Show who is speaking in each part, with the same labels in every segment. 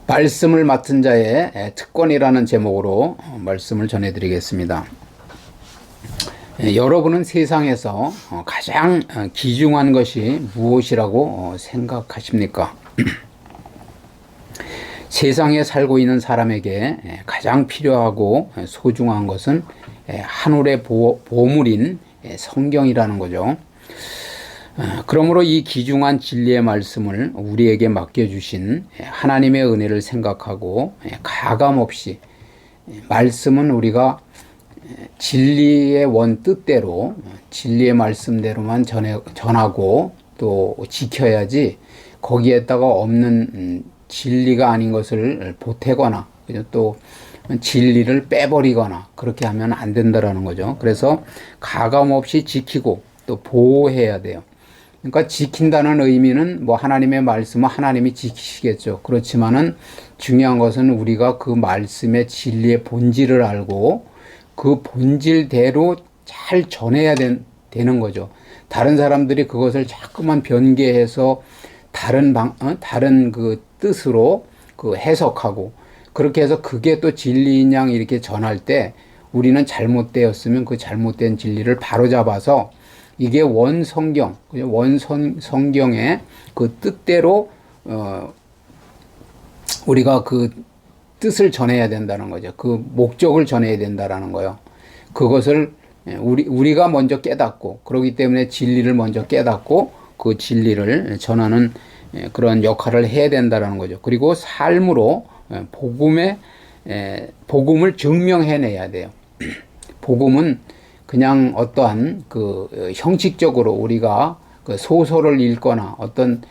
Speaker 1: 말씀을 맡은 자의 특권이라는 제목으로 말씀을 전해드리겠습니다. 여러분은 세상에서 가장 귀중한 것이 무엇이라고 생각하십니까? 세상에 살고 있는 사람에게 가장 필요하고 소중한 것은 하늘의 보물인 성경이라는 거죠. 그러므로 이 귀중한 진리의 말씀을 우리에게 맡겨주신 하나님의 은혜를 생각하고 가감없이 말씀은 우리가 진리의 원 뜻대로 진리의 말씀대로만 전하고 또 지켜야지 거기에다가 없는 진리가 아닌 것을 보태거나 또 진리를 빼버리거나 그렇게 하면 안 된다라는 거죠. 그래서 가감없이 지키고 또 보호해야 돼요. 그러니까 지킨다는 의미는 뭐 하나님의 말씀은 하나님이 지키시겠죠. 그렇지만은 중요한 것은 우리가 그 말씀의 진리의 본질을 알고 그 본질대로 잘 전해야 되는 거죠. 다른 사람들이 그것을 자꾸만 변개해서 다른 그 뜻으로 그 해석하고 그렇게 해서 그게 또 진리인 양 이렇게 전할 때 우리는 잘못되었으면 그 잘못된 진리를 바로잡아서 이게 성경의 그 뜻대로 우리가 그 뜻을 전해야 된다는 거죠. 그 목적을 전해야 된다라는 거예요. 그것을 우리가 먼저 깨닫고 그렇기 때문에 진리를 먼저 깨닫고 그 진리를 전하는 그런 역할을 해야 된다라는 거죠. 그리고 삶으로 복음을 증명해내야 돼요. 복음은 그냥 어떠한 그 형식적으로 우리가 그 소설을 읽거나 어떤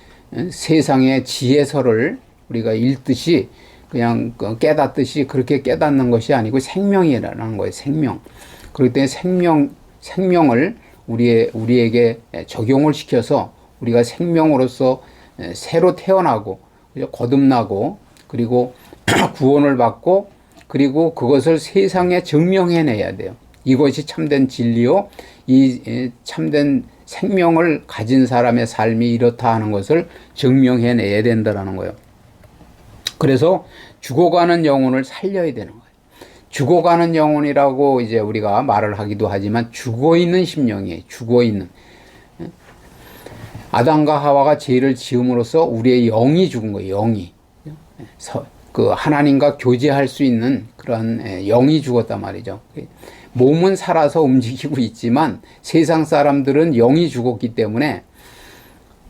Speaker 1: 세상의 지혜서를 우리가 읽듯이 그냥 깨닫듯이 그렇게 깨닫는 것이 아니고 생명이라는 거예요. 생명. 그렇기 때문에 생명을 우리에게 적용을 시켜서 우리가 생명으로서 새로 태어나고 거듭나고 그리고 구원을 받고 그리고 그것을 세상에 증명해내야 돼요. 이것이 참된 진리요. 이 참된 생명을 가진 사람의 삶이 이렇다 하는 것을 증명해내야 된다는 거예요. 그래서 죽어가는 영혼을 살려야 되는 거예요. 죽어가는 영혼이라고 이제 우리가 말을 하기도 하지만 죽어있는 심령이에요. 죽어있는. 아담과 하와가 죄를 지음으로써 우리의 영이 죽은 거예요. 영이. 그 하나님과 교제할 수 있는 그런 영이 죽었단 말이죠. 몸은 살아서 움직이고 있지만 세상 사람들은 영이 죽었기 때문에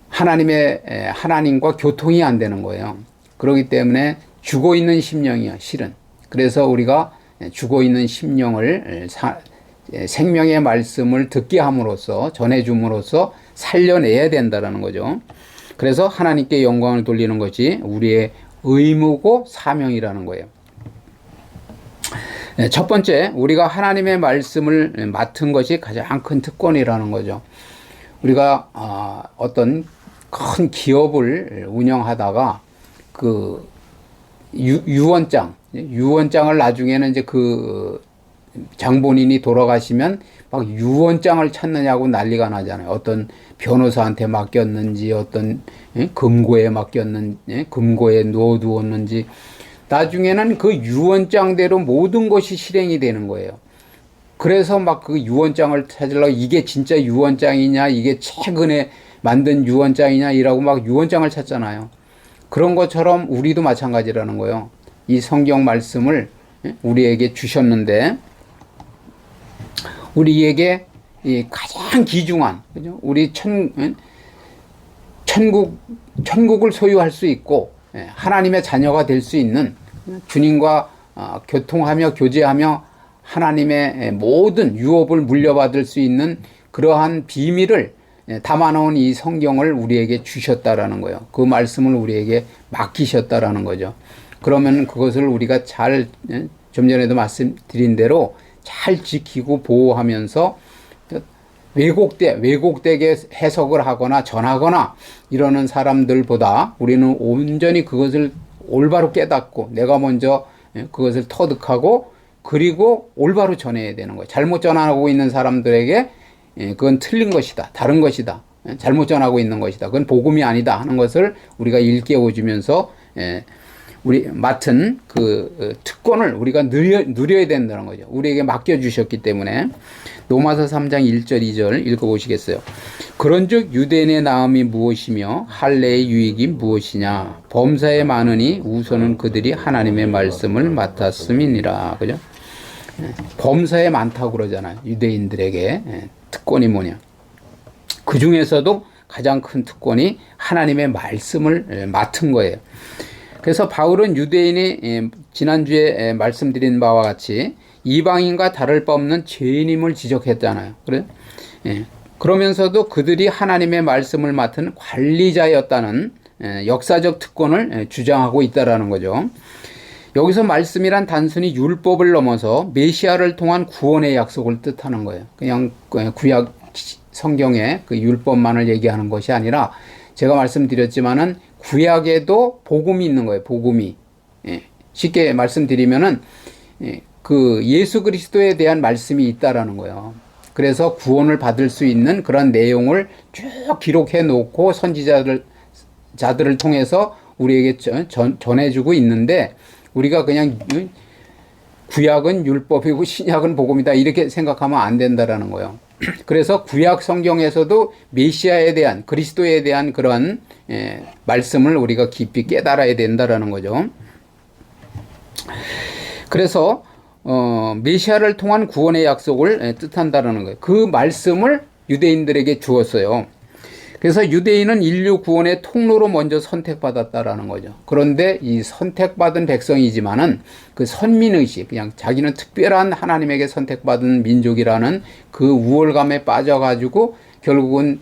Speaker 1: 하나님과 교통이 안 되는 거예요. 그렇기 때문에 죽어있는 심령이요, 실은. 그래서 우리가 죽어있는 심령을 생명의 말씀을 듣게 함으로써 전해줌으로써 살려내야 된다는 거죠. 그래서 하나님께 영광을 돌리는 것이 우리의 의무고 사명이라는 거예요. 첫 번째, 우리가 하나님의 말씀을 맡은 것이 가장 큰 특권이라는 거죠. 우리가 어떤 큰 기업을 운영하다가 그 유언장을 나중에는 이제 그 장본인이 돌아가시면 막 유언장을 찾느냐고 난리가 나잖아요. 어떤 변호사한테 맡겼는지 어떤 금고에 맡겼는지 금고에 넣어두었는지 나중에는 그 유언장대로 모든 것이 실행이 되는 거예요. 그래서 막 그 유언장을 찾으려고 이게 진짜 유언장이냐 이게 최근에 만든 유언장이냐 이라고 막 유언장을 찾잖아요. 그런 것처럼 우리도 마찬가지라는 거예요. 이 성경 말씀을 우리에게 주셨는데 우리에게 이 가장 귀중한 우리 천국을 소유할 수 있고 하나님의 자녀가 될 수 있는 주님과 교통하며 교제하며 하나님의 모든 유업을 물려받을 수 있는 그러한 비밀을 담아놓은 이 성경을 우리에게 주셨다라는 거예요. 그 말씀을 우리에게 맡기셨다라는 거죠. 그러면 그것을 우리가 좀 전에도 말씀드린 대로 잘 지키고 보호하면서 왜곡되게 해석을 하거나 전하거나 이러는 사람들보다 우리는 온전히 그것을 올바로 깨닫고 내가 먼저 그것을 터득하고 그리고 올바로 전해야 되는 거예요. 잘못 전하고 있는 사람들에게 그건 틀린 것이다. 다른 것이다. 잘못 전하고 있는 것이다. 그건 복음이 아니다 하는 것을 우리가 일깨워주면서 우리 맡은 그 특권을 우리가 누려야 된다는 거죠. 우리에게 맡겨주셨기 때문에. 로마서 3장 1절 2절 읽어보시겠어요? 그런즉 유대인의 나음이 무엇이며 할례의 유익이 무엇이냐? 범사에 많으니 우선은 그들이 하나님의 말씀을 맡았음이니라. 그죠? 범사에 많다고 그러잖아요. 유대인들에게 특권이 뭐냐? 그 중에서도 가장 큰 특권이 하나님의 말씀을 맡은 거예요. 그래서 바울은 유대인이 지난주에 말씀드린 바와 같이 이방인과 다를 바 없는 죄인임을 지적했잖아요. 그래? 그러면서도 그들이 하나님의 말씀을 맡은 관리자였다는 역사적 특권을 주장하고 있다라는 거죠. 여기서 말씀이란 단순히 율법을 넘어서 메시아를 통한 구원의 약속을 뜻하는 거예요. 그냥 구약 성경에 그 율법만을 얘기하는 것이 아니라 제가 말씀드렸지만은 구약에도 복음이 있는 거예요. 복음이. 쉽게 말씀드리면은 그 예수 그리스도에 대한 말씀이 있다라는 거예요. 그래서 구원을 받을 수 있는 그런 내용을 쭉 기록해 놓고 선지자들을 통해서 우리에게 전해주고 있는데 우리가 그냥 구약은 율법이고 신약은 복음이다 이렇게 생각하면 안 된다라는 거예요. 그래서 구약 성경에서도 메시아에 대한 그리스도에 대한 그런 말씀을 우리가 깊이 깨달아야 된다라는 거죠. 그래서 메시아를 통한 구원의 약속을 뜻한다라는 거예요. 그 말씀을 유대인들에게 주었어요. 그래서 유대인은 인류 구원의 통로로 먼저 선택받았다라는 거죠. 그런데 이 선택받은 백성이지만은 그 선민의식, 그냥 자기는 특별한 하나님에게 선택받은 민족이라는 그 우월감에 빠져가지고 결국은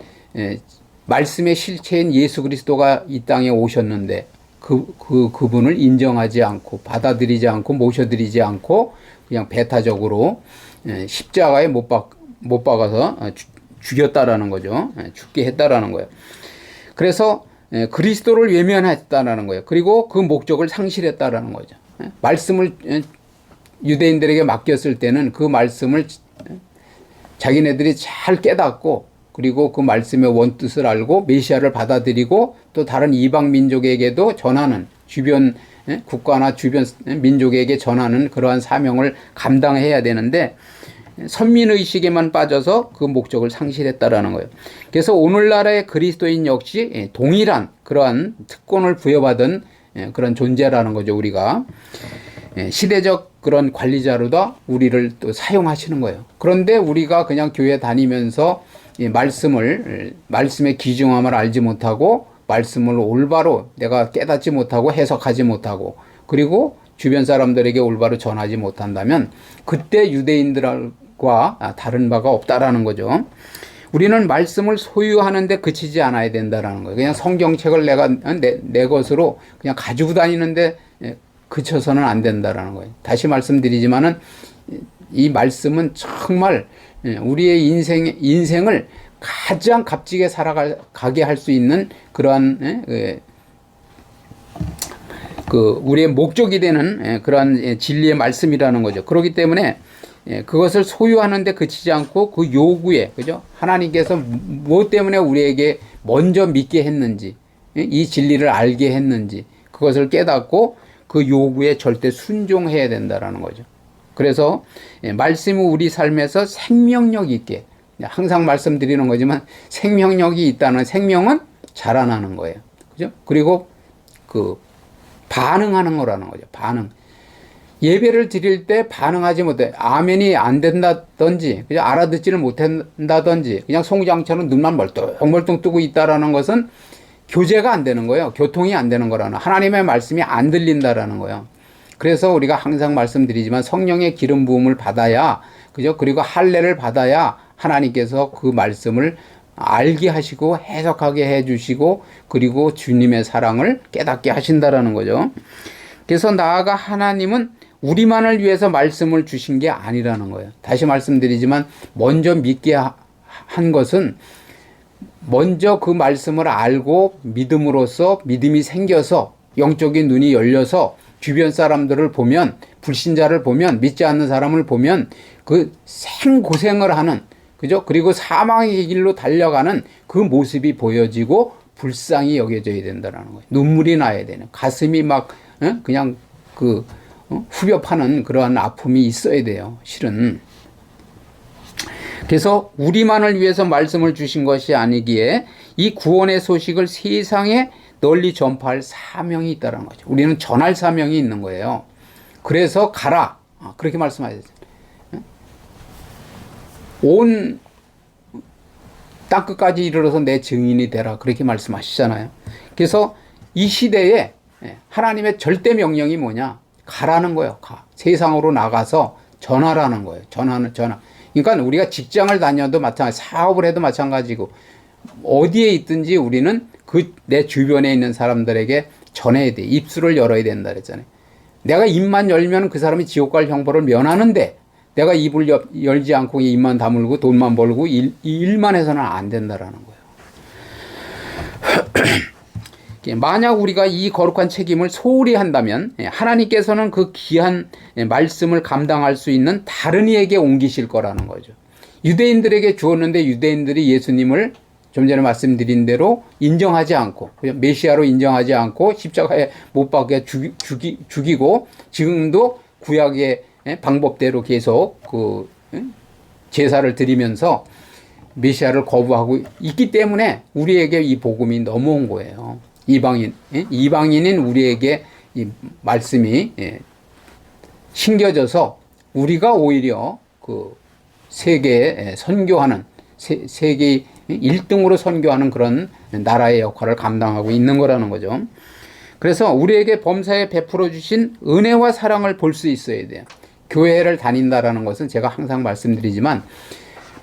Speaker 1: 말씀의 실체인 예수 그리스도가 이 땅에 오셨는데 그분을 인정하지 않고 받아들이지 않고 모셔드리지 않고 그냥 배타적으로 십자가에 못 박아서 죽였다라는 거죠. 죽게 했다라는 거예요. 그래서 그리스도를 외면했다라는 거예요. 그리고 그 목적을 상실했다라는 거죠. 말씀을 유대인들에게 맡겼을 때는 그 말씀을 자기네들이 잘 깨닫고 그리고 그 말씀의 원뜻을 알고 메시아를 받아들이고 또 다른 이방 민족에게도 전하는 주변 국가나 주변 민족에게 전하는 그러한 사명을 감당해야 되는데 선민의식에만 빠져서 그 목적을 상실했다라는 거예요. 그래서 오늘날의 그리스도인 역시 동일한 그러한 특권을 부여받은 그런 존재라는 거죠. 우리가 시대적 그런 관리자로다 우리를 또 사용하시는 거예요. 그런데 우리가 그냥 교회 다니면서 말씀의 귀중함을 알지 못하고 말씀을 올바로 내가 깨닫지 못하고 해석하지 못하고 그리고 주변 사람들에게 올바로 전하지 못한다면 그때 유대인들과 다른 바가 없다라는 거죠. 우리는 말씀을 소유하는데 그치지 않아야 된다라는 거예요. 그냥 성경책을 내가 내 것으로 그냥 가지고 다니는데 그쳐서는 안 된다라는 거예요. 다시 말씀드리지만은 이 말씀은 정말 우리의 인생을 가장 값지게 살아가게 할 수 있는 그러한 우리의 목적이 되는 그러한 진리의 말씀이라는 거죠. 그렇기 때문에 그것을 소유하는데 그치지 않고 그 요구에, 그죠? 하나님께서 무엇 때문에 우리에게 먼저 믿게 했는지, 이 진리를 알게 했는지, 그것을 깨닫고 그 요구에 절대 순종해야 된다라는 거죠. 그래서 말씀이 우리 삶에서 생명력 있게, 항상 말씀드리는 거지만 생명력이 있다는 생명은 자라나는 거예요. 그죠? 그리고 반응하는 거라는 거죠. 반응. 예배를 드릴 때 반응하지 못해. 아멘이 안 된다든지, 그죠? 알아듣지를 못한다든지, 그냥 송장처럼 눈만 멀뚱멀뚱 뜨고 있다라는 것은 교제가 안 되는 거예요. 교통이 안 되는 거라는, 하나님의 말씀이 안 들린다라는 거예요. 그래서 우리가 항상 말씀드리지만 성령의 기름 부음을 받아야, 그죠? 그리고 할례를 받아야 하나님께서 그 말씀을 알게 하시고 해석하게 해주시고 그리고 주님의 사랑을 깨닫게 하신다라는 거죠. 그래서 나아가 하나님은 우리만을 위해서 말씀을 주신 게 아니라는 거예요. 다시 말씀드리지만 먼저 믿게 한 것은 먼저 그 말씀을 알고 믿음으로써 믿음이 생겨서 영적인 눈이 열려서 주변 사람들을 보면, 불신자를 보면, 믿지 않는 사람을 보면 그 생고생을 하는, 그죠? 그리고 사망의 길로 달려가는 그 모습이 보여지고 불쌍히 여겨져야 된다는 거예요. 눈물이 나야 되는, 가슴이 막 그냥 후벼 파는 그러한 아픔이 있어야 돼요. 실은. 그래서 우리만을 위해서 말씀을 주신 것이 아니기에 이 구원의 소식을 세상에 널리 전파할 사명이 있다는 거죠. 우리는 전할 사명이 있는 거예요. 그래서 가라. 그렇게 말씀하셨어요. 온 땅끝까지 이르러서 내 증인이 되라. 그렇게 말씀하시잖아요. 그래서 이 시대에 하나님의 절대 명령이 뭐냐? 가라는 거예요. 가. 세상으로 나가서 전하라는 거예요. 전하. 그러니까 우리가 직장을 다녀도 마찬가지, 사업을 해도 마찬가지고, 어디에 있든지 우리는 내 주변에 있는 사람들에게 전해야 돼. 입술을 열어야 된다 그랬잖아요. 내가 입만 열면 그 사람이 지옥 갈 형벌을 면하는데, 내가 입을 열지 않고 입만 다물고 돈만 벌고 이 일만 해서는 안 된다라는 거예요. 만약 우리가 이 거룩한 책임을 소홀히 한다면 하나님께서는 그 귀한 말씀을 감당할 수 있는 다른 이에게 옮기실 거라는 거죠. 유대인들에게 주었는데 유대인들이 예수님을 좀 전에 말씀드린 대로 인정하지 않고, 메시아로 인정하지 않고 십자가에 못 박게 죽이고, 지금도 구약의 방법대로 계속 제사를 드리면서 메시아를 거부하고 있기 때문에 우리에게 이 복음이 넘어온 거예요. 이방인인 우리에게 이 말씀이 심겨져서 우리가 오히려 세계에 선교하는, 세계 1등으로 선교하는 그런 나라의 역할을 감당하고 있는 거라는 거죠. 그래서 우리에게 범사에 베풀어 주신 은혜와 사랑을 볼 수 있어야 돼요. 교회를 다닌다라는 것은 제가 항상 말씀드리지만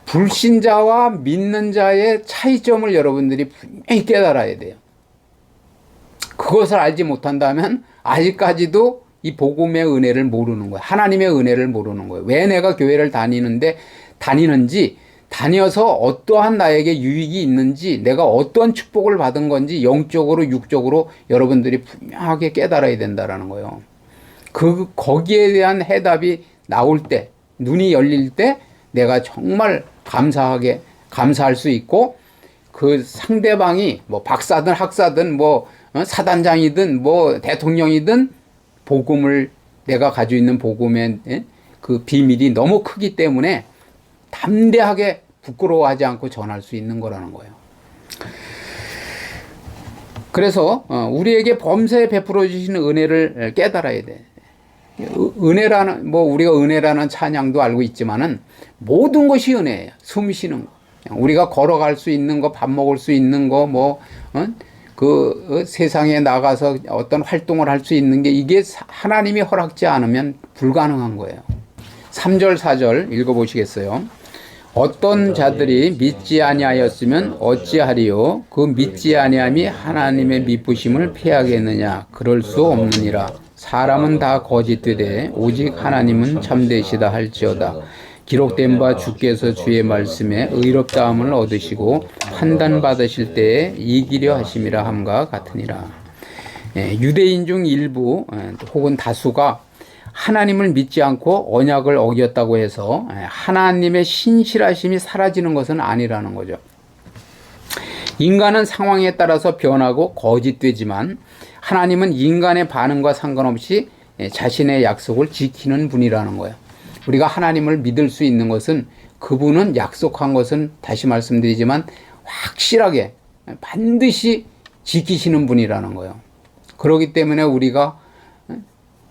Speaker 1: 불신자와 믿는 자의 차이점을 여러분들이 분명히 깨달아야 돼요. 그것을 알지 못한다면 아직까지도 이 복음의 은혜를 모르는 거예요. 하나님의 은혜를 모르는 거예요. 왜 내가 교회를 다니는지, 다녀서 어떠한 나에게 유익이 있는지, 내가 어떤 축복을 받은 건지 영적으로 육적으로 여러분들이 분명하게 깨달아야 된다라는 거예요. 거기에 대한 해답이 나올 때, 눈이 열릴 때 내가 정말 감사할 수 있고, 그 상대방이 뭐 박사든 학사든 뭐 사단장이든 뭐 대통령이든 내가 가지고 있는 복음의 그 비밀이 너무 크기 때문에 담대하게 부끄러워하지 않고 전할 수 있는 거라는 거예요. 그래서 우리에게 범사에 베풀어 주시는 은혜를 깨달아야 돼. 우리가 은혜라는 찬양도 알고 있지만은 모든 것이 은혜예요. 숨 쉬는 거, 우리가 걸어갈 수 있는 거, 밥 먹을 수 있는 거, 세상에 나가서 어떤 활동을 할 수 있는 게, 이게 하나님이 허락지 않으면 불가능한 거예요. 3절 4절 읽어보시겠어요? 어떤 자들이 믿지 아니하였으면 어찌하리요? 그 믿지 아니함이 하나님의 미쁘심을 피하겠느냐? 그럴 수 없느니라. 사람은 다 거짓되되 오직 하나님은 참되시다 할지어다. 기록된 바 주께서 주의 말씀에 의롭다함을 얻으시고 판단받으실 때에 이기려 하심이라 함과 같으니라. 유대인 중 일부 혹은 다수가 하나님을 믿지 않고 언약을 어겼다고 해서 하나님의 신실하심이 사라지는 것은 아니라는 거죠. 인간은 상황에 따라서 변하고 거짓되지만 하나님은 인간의 반응과 상관없이 자신의 약속을 지키는 분이라는 거예요. 우리가 하나님을 믿을 수 있는 것은 그분은 약속한 것은, 다시 말씀드리지만 확실하게 반드시 지키시는 분이라는 거예요. 그렇기 때문에 우리가,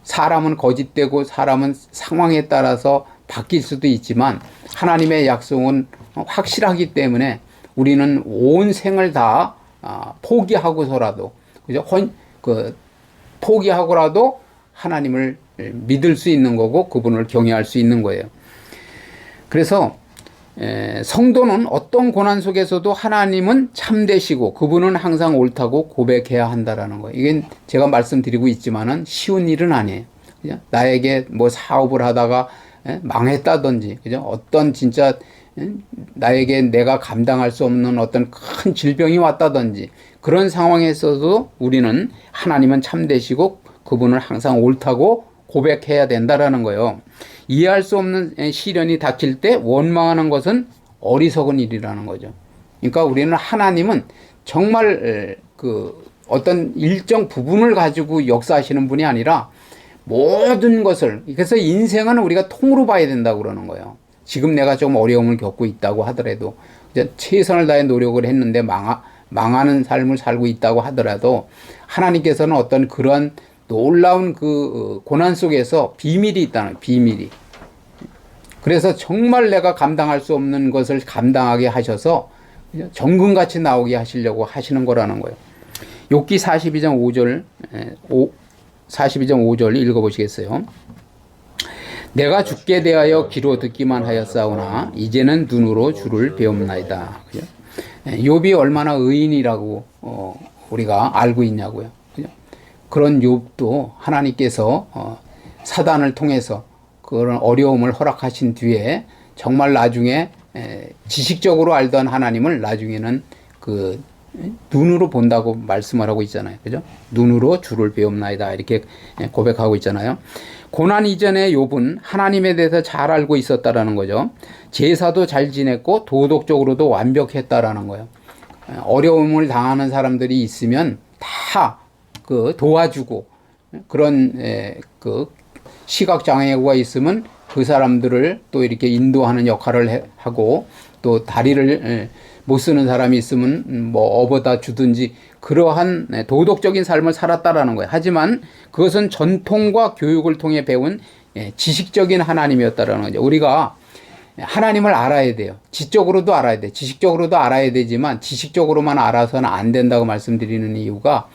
Speaker 1: 사람은 거짓되고 사람은 상황에 따라서 바뀔 수도 있지만 하나님의 약속은 확실하기 때문에 우리는 온 생을 다 포기하고서라도, 그죠? 포기하고라도 하나님을 믿을 수 있는 거고 그분을 경외할 수 있는 거예요. 그래서 성도는 어떤 고난 속에서도 하나님은 참되시고 그분은 항상 옳다고 고백해야 한다라는 거예요. 이게 제가 말씀드리고 있지만은 쉬운 일은 아니에요. 그죠? 나에게 뭐 사업을 하다가 망했다든지, 그죠? 어떤 진짜 나에게 내가 감당할 수 없는 어떤 큰 질병이 왔다든지, 그런 상황에서도 우리는 하나님은 참되시고 그분을 항상 옳다고 고백해야 된다라는 거예요. 이해할 수 없는 시련이 닥칠 때 원망하는 것은 어리석은 일이라는 거죠. 그러니까 우리는 하나님은 정말 어떤 일정 부분을 가지고 역사하시는 분이 아니라 모든 것을, 그래서 인생은 우리가 통으로 봐야 된다고 그러는 거예요. 지금 내가 좀 어려움을 겪고 있다고 하더라도, 최선을 다해 노력을 했는데 망하는 삶을 살고 있다고 하더라도, 하나님께서는 어떤 그런 놀라운 그 고난 속에서 비밀이 있다는, 비밀이. 그래서 정말 내가 감당할 수 없는 것을 감당하게 하셔서 정금같이 나오게 하시려고 하시는 거라는 거예요. 욥기 42장 5절, 42장 5절 읽어보시겠어요? 내가 주께 대하여 귀로 듣기만 하였사오나 이제는 눈으로 주를 배움나이다. 그죠? 욥이 얼마나 의인이라고 우리가 알고 있냐고요. 그죠? 그런 욥도 하나님께서 사단을 통해서 그런 어려움을 허락하신 뒤에 정말 나중에 지식적으로 알던 하나님을 나중에는 그 눈으로 본다고 말씀을 하고 있잖아요. 그죠? 눈으로 주를 배움나이다. 이렇게 고백하고 있잖아요. 고난 이전에 욥은 하나님에 대해서 잘 알고 있었다라는 거죠. 제사도 잘 지냈고 도덕적으로도 완벽했다라는 거예요. 어려움을 당하는 사람들이 있으면 다 그 도와주고, 그런 그 시각장애가 있으면 그 사람들을 또 이렇게 인도하는 역할을 하고, 또 다리를 못 쓰는 사람이 있으면 뭐 업어다 주든지 그러한 도덕적인 삶을 살았다라는 거예요. 하지만 그것은 전통과 교육을 통해 배운 지식적인 하나님이었다라는 거죠. 우리가 하나님을 알아야 돼요. 지적으로도 알아야 돼. 지식적으로도 알아야 되지만 지식적으로만 알아서는 안 된다고 말씀드리는 이유가,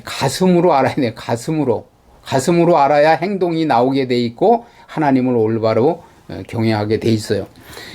Speaker 1: 가슴으로 알아야 돼요. 가슴으로 알아야 행동이 나오게 돼 있고 하나님을 올바로 경외하게 돼 있어요.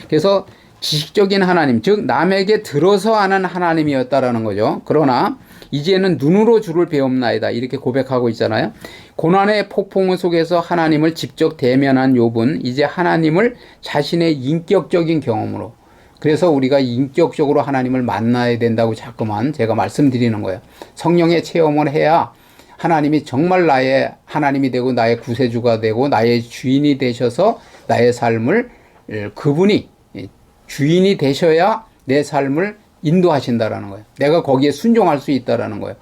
Speaker 1: 그래서 지식적인 하나님, 즉 남에게 들어서 아는 하나님이었다라는 거죠. 그러나 이제는 눈으로 주를 배움나이다. 이렇게 고백하고 있잖아요. 고난의 폭풍 속에서 하나님을 직접 대면한 욥은 이제 하나님을 자신의 인격적인 경험으로, 그래서 우리가 인격적으로 하나님을 만나야 된다고 자꾸만 제가 말씀드리는 거예요. 성령의 체험을 해야 하나님이 정말 나의 하나님이 되고 나의 구세주가 되고 나의 주인이 되셔서 나의 삶을, 그분이 주인이 되셔야 내 삶을 인도하신다라는 거예요. 내가 거기에 순종할 수 있다라는 거예요.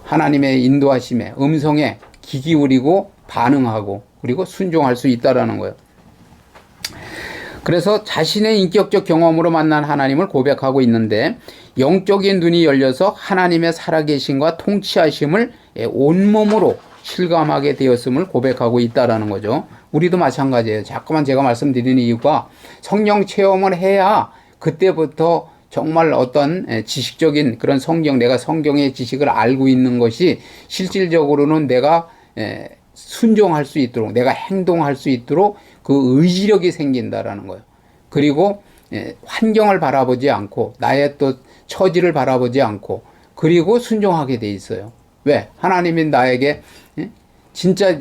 Speaker 1: 하나님의 인도하심에, 음성에 귀 기울이고 반응하고 그리고 순종할 수 있다라는 거예요. 그래서 자신의 인격적 경험으로 만난 하나님을 고백하고 있는데, 영적인 눈이 열려서 하나님의 살아계심과 통치하심을 온몸으로 실감하게 되었음을 고백하고 있다라는 거죠. 우리도 마찬가지예요. 자꾸만 제가 말씀드리는 이유가, 성령 체험을 해야 그때부터 정말 어떤 지식적인 그런 내가 성경의 지식을 알고 있는 것이 실질적으로는 내가 순종할 수 있도록, 내가 행동할 수 있도록 그 의지력이 생긴다라는 거예요. 그리고 환경을 바라보지 않고 나의 또 처지를 바라보지 않고 그리고 순종하게 돼 있어요. 왜? 하나님이 나에게 진짜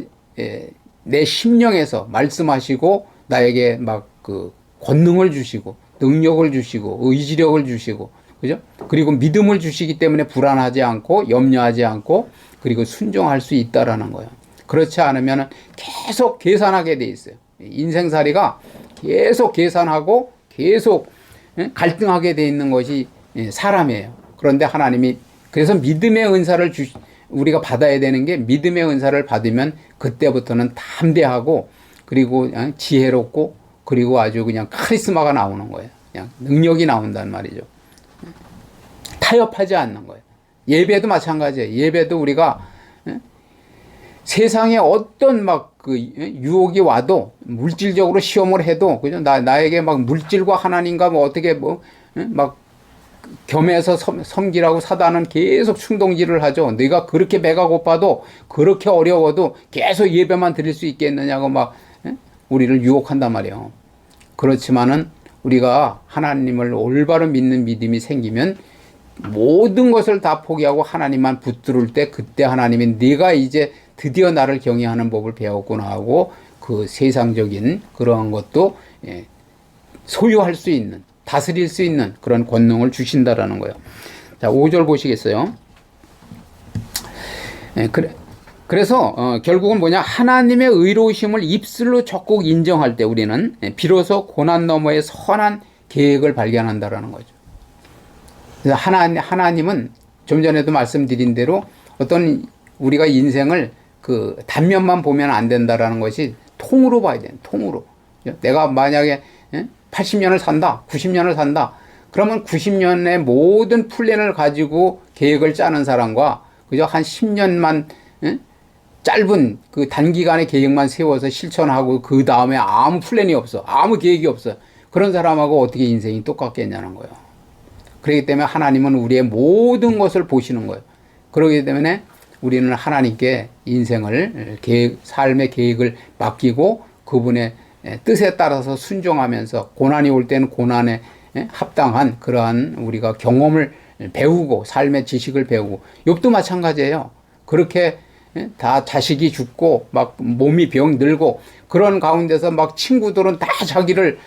Speaker 1: 내 심령에서 말씀하시고 나에게 막 그 권능을 주시고 능력을 주시고 의지력을 주시고, 그죠? 그리고 믿음을 주시기 때문에 불안하지 않고 염려하지 않고 그리고 순종할 수 있다라는 거예요. 그렇지 않으면 계속 계산하게 돼 있어요. 인생살이가 계속 계산하고 계속 갈등하게 돼 있는 것이 사람이에요. 그런데 하나님이, 그래서 믿음의 은사를 우리가 받아야 되는 게, 믿음의 은사를 받으면 그때부터는 담대하고 그리고 지혜롭고 그리고 아주 그냥 카리스마가 나오는 거예요. 그냥 능력이 나온단 말이죠. 타협하지 않는 거예요. 예배도 마찬가지예요. 예배도 우리가 세상에 어떤 막 그 유혹이 와도, 물질적으로 시험을 해도, 그죠? 나에게 막 물질과 하나님과 뭐 어떻게 막 겸해서 섬기라고 사단은 계속 충동질을 하죠. 네가 그렇게 배가 고파도, 그렇게 어려워도 계속 예배만 드릴 수 있겠느냐고 막 우리를 유혹한단 말이에요. 그렇지만은 우리가 하나님을 올바로 믿는 믿음이 생기면 모든 것을 다 포기하고 하나님만 붙들을 때, 그때 하나님이 네가 이제 드디어 나를 경외하는 법을 배웠구나 하고 그 세상적인 그러한 것도 소유할 수 있는, 다스릴 수 있는 그런 권능을 주신다라는 거예요. 자, 5절 보시겠어요? 그래서 결국은 뭐냐, 하나님의 의로우심을 입술로 적극 인정할 때 우리는 비로소 고난 너머의 선한 계획을 발견한다라는 거죠. 그래서 하나님은 좀 전에도 말씀드린 대로 어떤 우리가 인생을 그 단면만 보면 안 된다라는 것이 통으로 봐야 돼요. 통으로. 내가 만약에 80년을 산다, 90년을 산다. 그러면 90년의 모든 플랜을 가지고 계획을 짜는 사람과 그저 한 10년만 짧은 그 단기간의 계획만 세워서 실천하고 그 다음에 아무 플랜이 없어. 아무 계획이 없어. 그런 사람하고 어떻게 인생이 똑같겠냐는 거예요. 그렇기 때문에 하나님은 우리의 모든 것을 보시는 거예요. 그렇기 때문에 우리는 하나님께 인생을 삶의 계획을 맡기고 그분의 뜻에 따라서 순종하면서 고난이 올 때는 고난에 합당한 그러한 우리가 경험을 배우고 삶의 지식을 배우고 욥도 마찬가지예요. 그렇게 다 자식이 죽고 막 몸이 병들고 그런 가운데서 막 친구들은 다 자기를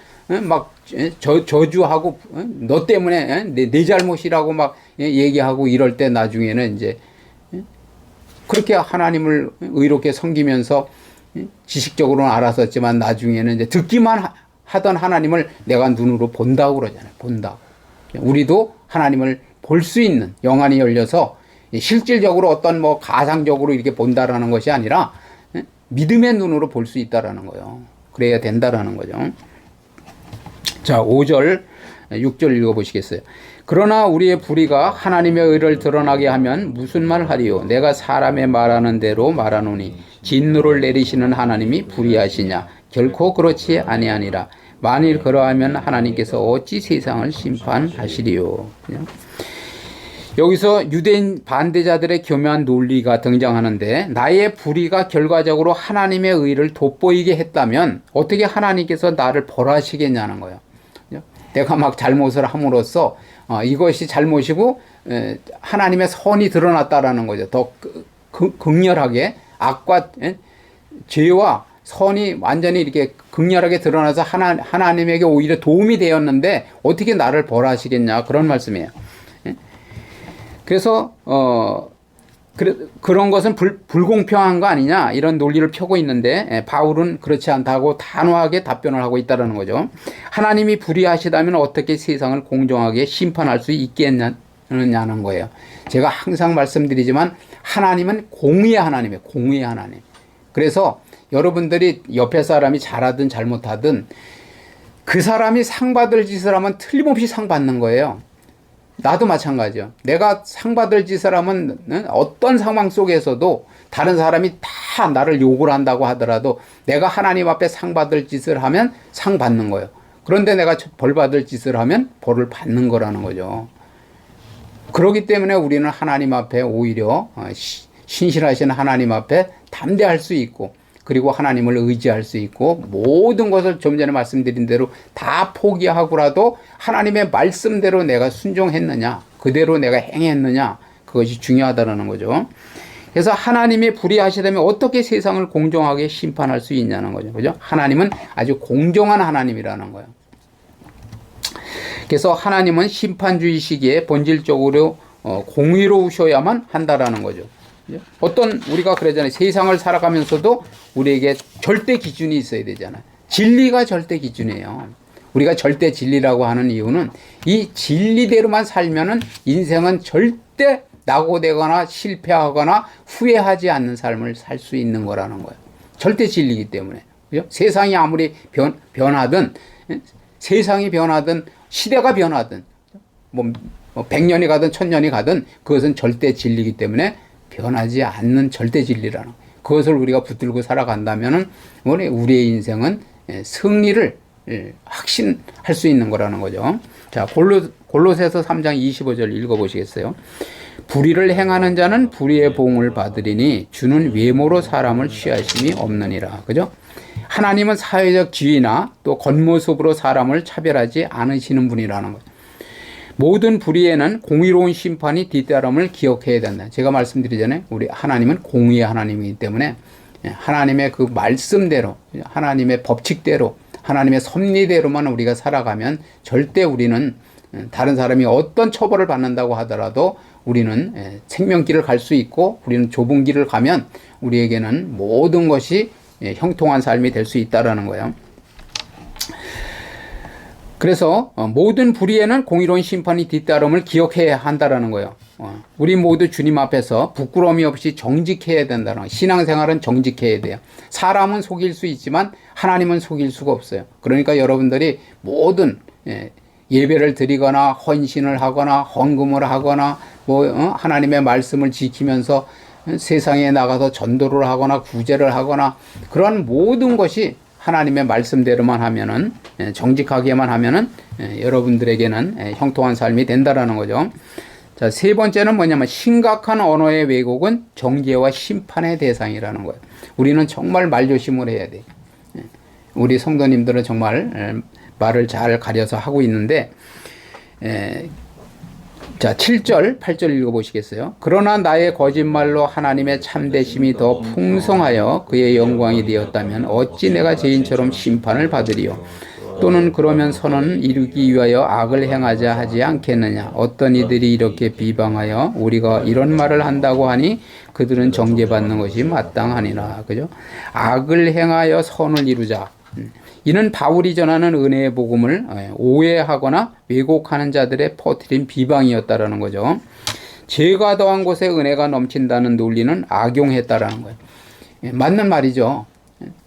Speaker 1: 막 저주하고 너 때문에 내 잘못이라고 막 얘기하고 이럴 때 나중에는 이제 그렇게 하나님을 의롭게 섬기면서 지식적으로는 알았었지만 나중에는 이제 듣기만 하던 하나님을 내가 눈으로 본다고 그러잖아요. 본다고. 우리도 하나님을 볼 수 있는 영안이 열려서 실질적으로 어떤 뭐 가상적으로 이렇게 본다라는 것이 아니라 믿음의 눈으로 볼 수 있다라는 거예요. 그래야 된다라는 거죠. 자, 5절, 6절 읽어보시겠어요? 그러나 우리의 불의가 하나님의 의를 드러나게 하면 무슨 말 하리요? 내가 사람의 말하는 대로 말하노니 진노를 내리시는 하나님이 불의하시냐? 결코 그렇지 아니하니라. 만일 그러하면 하나님께서 어찌 세상을 심판하시리요? 여기서 유대인 반대자들의 교묘한 논리가 등장하는데 나의 불의가 결과적으로 하나님의 의를 돋보이게 했다면 어떻게 하나님께서 나를 벌하시겠냐는 거예요. 내가 막 잘못을 함으로써 이것이 잘못이고 하나님의 선이 드러났다라는 거죠. 더 극렬하게 악과 죄와 선이 완전히 이렇게 극렬하게 드러나서 하나님에게 오히려 도움이 되었는데 어떻게 나를 벌하시겠냐 그런 말씀이에요. 그래서 그런 것은 불공평한 거 아니냐 이런 논리를 펴고 있는데 바울은 그렇지 않다고 단호하게 답변을 하고 있다는 거죠. 하나님이 불의하시다면 어떻게 세상을 공정하게 심판할 수 있겠느냐는 거예요. 제가 항상 말씀드리지만 하나님은 공의의 하나님이에요. 공의의 하나님. 그래서 여러분들이 옆에 사람이 잘하든 잘못하든 그 사람이 상 받을 짓을 하면 틀림없이 상 받는 거예요. 나도 마찬가지요. 내가 상 받을 짓을 하면 어떤 상황 속에서도 다른 사람이 다 나를 욕을 한다고 하더라도 내가 하나님 앞에 상 받을 짓을 하면 상 받는 거예요. 그런데 내가 벌 받을 짓을 하면 벌을 받는 거라는 거죠. 그렇기 때문에 우리는 하나님 앞에 오히려 신실하신 하나님 앞에 담대할 수 있고 그리고 하나님을 의지할 수 있고 모든 것을 좀 전에 말씀드린 대로 다 포기하고라도 하나님의 말씀대로 내가 순종했느냐 그대로 내가 행했느냐 그것이 중요하다는 거죠. 그래서 하나님이 불의하시다면 어떻게 세상을 공정하게 심판할 수 있냐는 거죠. 그죠? 하나님은 아주 공정한 하나님이라는 거예요. 그래서 하나님은 심판주의 시기에 본질적으로 공의로우셔야만 한다라는 거죠. 어떤 우리가 그러잖아요. 세상을 살아가면서도 우리에게 절대 기준이 있어야 되잖아요. 진리가 절대 기준이에요. 우리가 절대 진리라고 하는 이유는 이 진리대로만 살면은 인생은 절대 낙오되거나 실패하거나 후회하지 않는 삶을 살 수 있는 거라는 거예요. 절대 진리이기 때문에. 그죠? 세상이 아무리 변하든 세상이 변하든 시대가 변하든 뭐 100년이 가든 1000년이 가든 그것은 절대 진리이기 때문에 변하지 않는 절대 진리라는 거예요. 그것을 우리가 붙들고 살아간다면은 우리의 인생은 승리를 확신할 수 있는 거라는 거죠. 자, 골로새서 3장 25절 읽어보시겠어요? 불의를 행하는 자는 불의의 보응을 받으리니 주는 외모로 사람을 취하심이 없느니라. 그죠? 하나님은 사회적 지위나 또 겉모습으로 사람을 차별하지 않으시는 분이라는 거죠. 모든 불의에는 공의로운 심판이 뒤따름을 기억해야 된다. 제가 말씀드리잖아요. 우리 하나님은 공의의 하나님이기 때문에 하나님의 그 말씀대로 하나님의 법칙대로 하나님의 섭리대로만 우리가 살아가면 절대 우리는 다른 사람이 어떤 처벌을 받는다고 하더라도 우리는 생명길을 갈 수 있고 우리는 좁은 길을 가면 우리에게는 모든 것이 형통한 삶이 될 수 있다라는 거예요. 그래서 모든 불의에는 공의로운 심판이 뒤따름을 기억해야 한다라는 거예요. 우리 모두 주님 앞에서 부끄러움이 없이 정직해야 된다는 거예요. 신앙생활은 정직해야 돼요. 사람은 속일 수 있지만 하나님은 속일 수가 없어요. 그러니까 여러분들이 모든 예배를 드리거나 헌신을 하거나 헌금을 하거나 하나님의 말씀을 지키면서 세상에 나가서 전도를 하거나 구제를 하거나 그런 모든 것이 하나님의 말씀대로만 하면은 정직하게만 하면은 여러분들에게는 형통한 삶이 된다라는 거죠. 자, 세 번째는 뭐냐면 심각한 언어의 왜곡은 정죄와 심판의 대상이라는 거예요. 우리는 정말 말조심을 해야 돼. 우리 성도님들은 정말 말을 잘 가려서 하고 있는데 자, 7절, 8절 읽어보시겠어요? 그러나 나의 거짓말로 하나님의 참되심이 더 풍성하여 그의 영광이 되었다면 어찌 내가 죄인처럼 심판을 받으리요? 또는 그러면 선은 이루기 위하여 악을 행하자 하지 않겠느냐? 어떤 이들이 이렇게 비방하여 우리가 이런 말을 한다고 하니 그들은 정죄받는 것이 마땅하니라. 그죠? 악을 행하여 선을 이루자. 이는 바울이 전하는 은혜의 복음을 오해하거나 왜곡하는 자들의 퍼뜨린 비방이었다라는 거죠. 죄가 더한 곳에 은혜가 넘친다는 논리는 악용했다라는 거예요. 맞는 말이죠.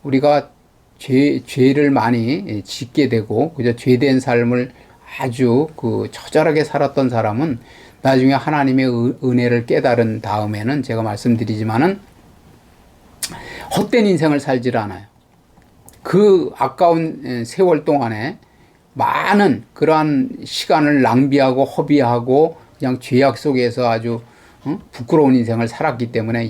Speaker 1: 우리가 죄를 많이 짓게 되고 그저 죄된 삶을 아주 처절하게 살았던 사람은 나중에 하나님의 은혜를 깨달은 다음에는 제가 말씀드리지만은 헛된 인생을 살지를 않아요. 그 아까운 세월 동안에 많은 그러한 시간을 낭비하고 허비하고 그냥 죄악 속에서 아주 부끄러운 인생을 살았기 때문에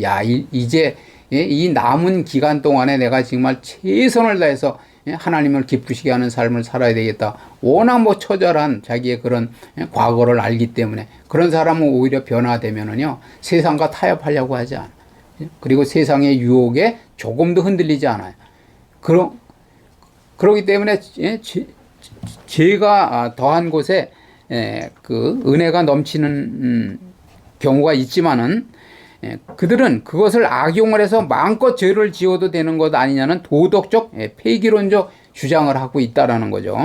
Speaker 1: 이제 이 남은 기간 동안에 내가 정말 최선을 다해서 하나님을 기쁘시게 하는 삶을 살아야 되겠다. 워낙 처절한 자기의 그런 과거를 알기 때문에 그런 사람은 오히려 변화되면은요 세상과 타협하려고 하지 않아요. 그리고 세상의 유혹에 조금도 흔들리지 않아요. 그렇기 때문에 죄가 더한 곳에 그 은혜가 넘치는 경우가 있지만은 그들은 그것을 악용을 해서 마음껏 죄를 지어도 되는 것 아니냐는 도덕적 폐기론적 주장을 하고 있다라는 거죠.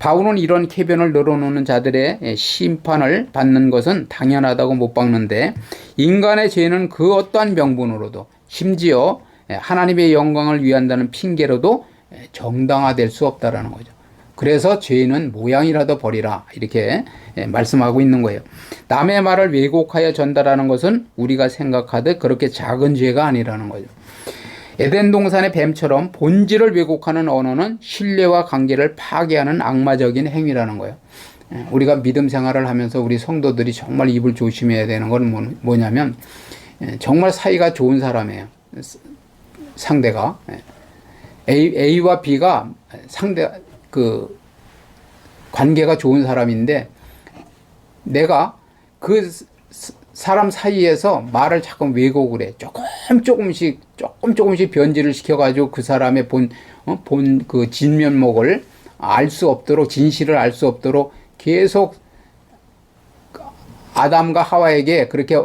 Speaker 1: 바울은 이런 쾌변을 늘어놓는 자들의 심판을 받는 것은 당연하다고 못 박는데 인간의 죄는 그 어떠한 명분으로도 심지어 하나님의 영광을 위한다는 핑계로도 정당화될 수 없다라는 거죠. 그래서 죄는 모양이라도 버리라 이렇게 말씀하고 있는 거예요. 남의 말을 왜곡하여 전달하는 것은 우리가 생각하듯 그렇게 작은 죄가 아니라는 거죠. 에덴 동산의 뱀처럼 본질을 왜곡하는 언어는 신뢰와 관계를 파괴하는 악마적인 행위라는 거예요. 우리가 믿음 생활을 하면서 우리 성도들이 정말 입을 조심해야 되는 건 뭐냐면 정말 사이가 좋은 사람이에요. 상대가 A와 B가 관계가 좋은 사람인데 내가 그 사람 사이에서 말을 자꾸 왜곡을 해. 조금씩 변질을 시켜가지고 그 사람의 본 그 진면목을 알 수 없도록, 진실을 알 수 없도록 계속 아담과 하와에게 그렇게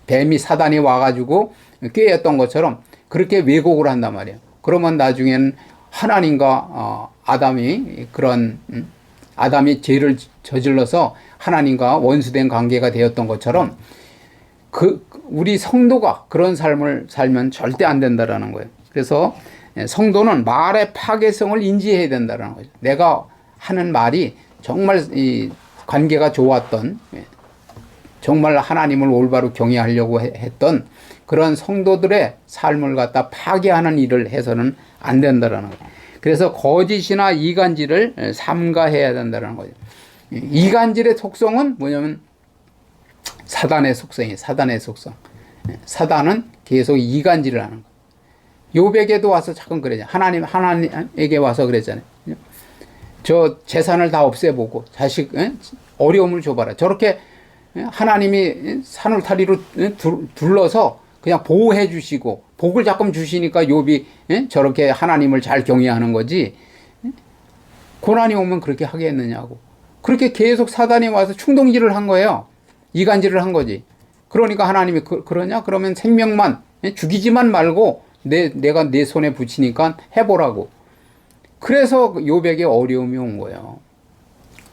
Speaker 1: 뱀이 사단이 와가지고 꾀했던 것처럼 그렇게 왜곡을 한단 말이에요. 그러면 나중에는 하나님과 아담이 죄를 저질러서 하나님과 원수된 관계가 되었던 것처럼 우리 성도가 그런 삶을 살면 절대 안 된다라는 거예요. 그래서 성도는 말의 파괴성을 인지해야 된다는 거죠. 내가 하는 말이 정말 이 관계가 좋았던 정말 하나님을 올바로 경외하려고 했던 그런 성도들의 삶을 갖다 파괴하는 일을 해서는 안 된다라는 거예요. 그래서 거짓이나 이간질을 삼가해야 된다는 거죠. 이간질의 속성은 뭐냐면 사단의 속성이에요. 사단의 속성. 사단은 계속 이간질을 하는 거예요. 요백에도 와서 자꾸 그러잖아요. 하나님에게 와서 그랬잖아요. 저 재산을 다 없애보고 자식 어려움을 줘봐라. 저렇게 하나님이 산울타리로 둘러서 그냥 보호해 주시고 복을 자꾸 주시니까 욥이 저렇게 하나님을 잘 경외하는 거지. 고난이 오면 그렇게 하겠느냐고. 그렇게 계속 사단이 와서 충동질을 한 거예요. 이간질을 한 거지. 그러니까 하나님이 그러냐? 그러면 생명만 죽이지만 말고 내가 내 손에 붙이니까 해보라고. 그래서 욥에게 어려움이 온 거예요.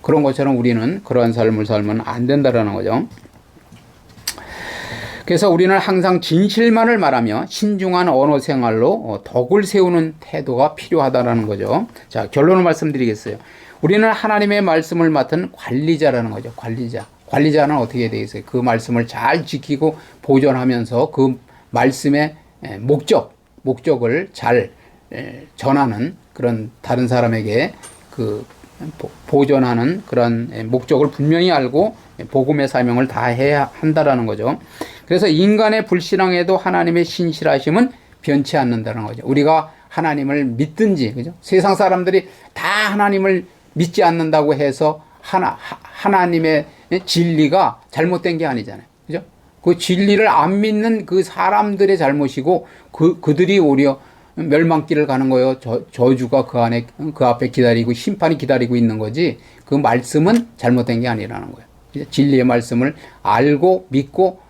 Speaker 1: 그런 것처럼 우리는 그러한 삶을 살면 안 된다라는 거죠. 그래서 우리는 항상 진실만을 말하며 신중한 언어 생활로 덕을 세우는 태도가 필요하다라는 거죠. 자, 결론을 말씀드리겠어요. 우리는 하나님의 말씀을 맡은 관리자라는 거죠. 관리자. 관리자는 어떻게 되겠어요? 그 말씀을 잘 지키고 보존하면서 그 말씀의 목적을 잘 전하는 그런 다른 사람에게 그 보존하는 그런 목적을 분명히 알고 복음의 사명을 다해야 한다라는 거죠. 그래서 인간의 불신앙에도 하나님의 신실하심은 변치 않는다는 거죠. 우리가 하나님을 믿든지, 그죠? 세상 사람들이 다 하나님을 믿지 않는다고 해서 하나님의 진리가 잘못된 게 아니잖아요. 그죠? 그 진리를 안 믿는 그 사람들의 잘못이고 그들이 오히려 멸망길을 가는 거예요. 저주가 그 앞에 기다리고 심판이 기다리고 있는 거지. 그 말씀은 잘못된 게 아니라는 거예요. 진리의 말씀을 알고 믿고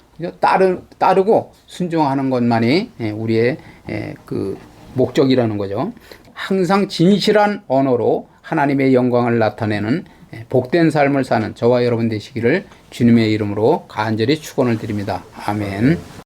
Speaker 1: 따르고 순종하는 것만이 우리의 그 목적이라는 거죠. 항상 진실한 언어로 하나님의 영광을 나타내는 복된 삶을 사는 저와 여러분 되시기를 주님의 이름으로 간절히 축원을 드립니다. 아멘.